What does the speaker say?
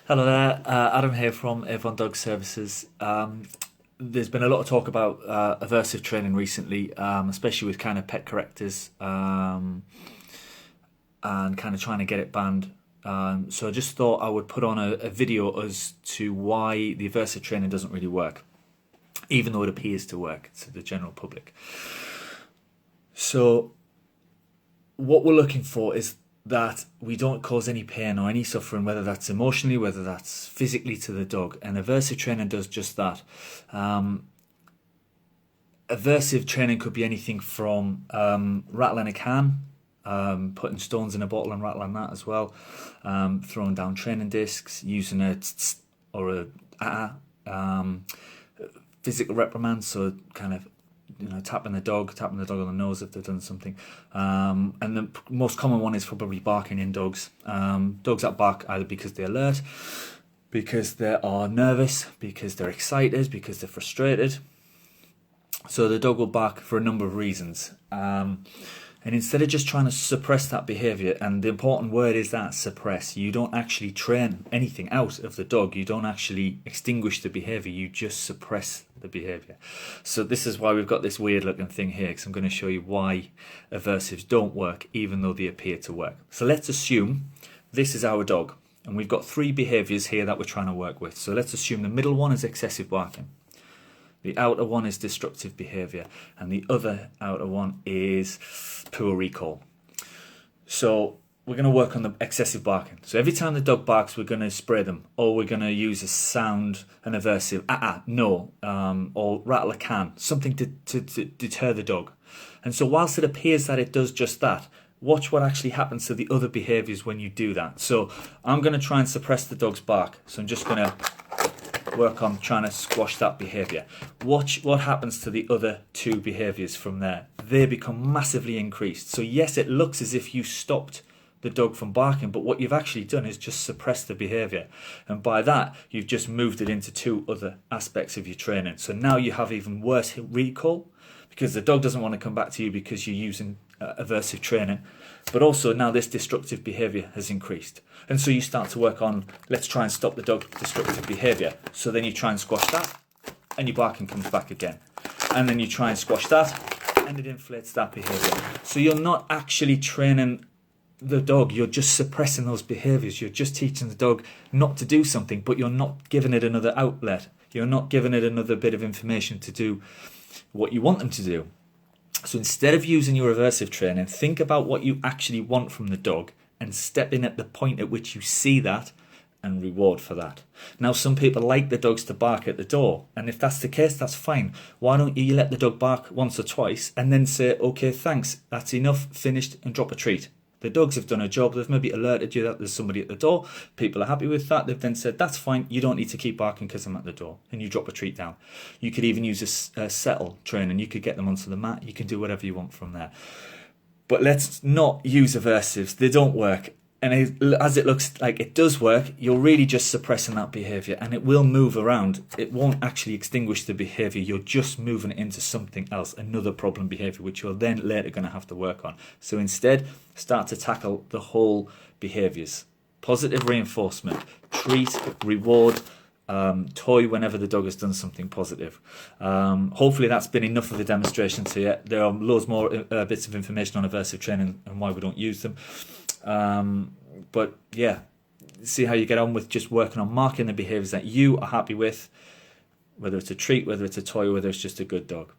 Hello there, Adam here from Avon Dog Services. There's been a lot of talk about aversive training recently, especially with kind of pet correctors and kind of trying to get it banned. So I just thought I would put on a video as to why the aversive training doesn't really work, even though it appears to work to the general public. So what we're looking for is that we don't cause any pain or any suffering, whether that's emotionally, whether that's physically to the dog. And aversive training does just that. Aversive training could be anything from rattling a can, putting stones in a bottle and rattling that as well, throwing down training discs, using a tss or a physical reprimand, so kind of tapping the dog on the nose if they've done something. And the most common one is probably barking in dogs. Dogs that bark either because they're alert, because they are nervous, because they're excited, because they're frustrated. So the dog will bark for a number of reasons. And instead of just trying to suppress that behaviour, and the important word is that suppress, you don't actually train anything out of the dog. You don't actually extinguish the behaviour, you just suppress the behaviour. So this is why we've got this weird looking thing here, because I'm going to show you why aversives don't work, even though they appear to work. So let's assume this is our dog, and we've got three behaviours here that we're trying to work with. So let's assume the middle one is excessive barking. The outer one is destructive behaviour, and the other outer one is poor recall. So we're going to work on the excessive barking. So every time the dog barks, we're going to spray them, or we're going to use a sound, an aversive, no, or rattle a can, something to deter the dog. And so whilst it appears that it does just that, watch what actually happens to the other behaviours when you do that. So I'm going to try and suppress the dog's bark. So I'm just going to work on trying to squash that behaviour. Watch what happens to the other two behaviours from there. They become massively increased. So yes, it looks as if you stopped the dog from barking, but what you've actually done is just suppress the behaviour. And by that, you've just moved it into two other aspects of your training. So now you have even worse recall, because the dog doesn't want to come back to you because you're using aversive training. But also now this destructive behaviour has increased. And so you start to work on, let's try and stop the dog destructive behaviour. So then you try and squash that, and your barking comes back again. And then you try and squash that, and it inflates that behaviour. So you're not actually training the dog, you're just suppressing those behaviours. You're just teaching the dog not to do something, but you're not giving it another outlet. You're not giving it another bit of information to do what you want them to do. So instead of using your aversive training, think about what you actually want from the dog and step in at the point at which you see that and reward for that. Now, some people like the dogs to bark at the door, and if that's the case, that's fine. Why don't you let the dog bark once or twice and then say, okay, thanks, that's enough, finished, and drop a treat. The dogs have done a job. They've maybe alerted you that there's somebody at the door. People are happy with that. They've then said, that's fine. You don't need to keep barking because I'm at the door. And you drop a treat down. You could even use a settle train, and you could get them onto the mat. You can do whatever you want from there. But let's not use aversives. They don't work. And as it looks like it does work, you're really just suppressing that behaviour, and it will move around. It won't actually extinguish the behaviour. You're just moving it into something else, another problem behaviour, which you're then later going to have to work on. So instead, start to tackle the whole behaviours. Positive reinforcement, treat, reward, toy whenever the dog has done something positive. Hopefully that's been enough of a demonstration to you. There are loads more bits of information on aversive training and why we don't use them. But yeah, see how you get on with just working on marking the behaviours that you are happy with, whether it's a treat, whether it's a toy, whether it's just a good dog.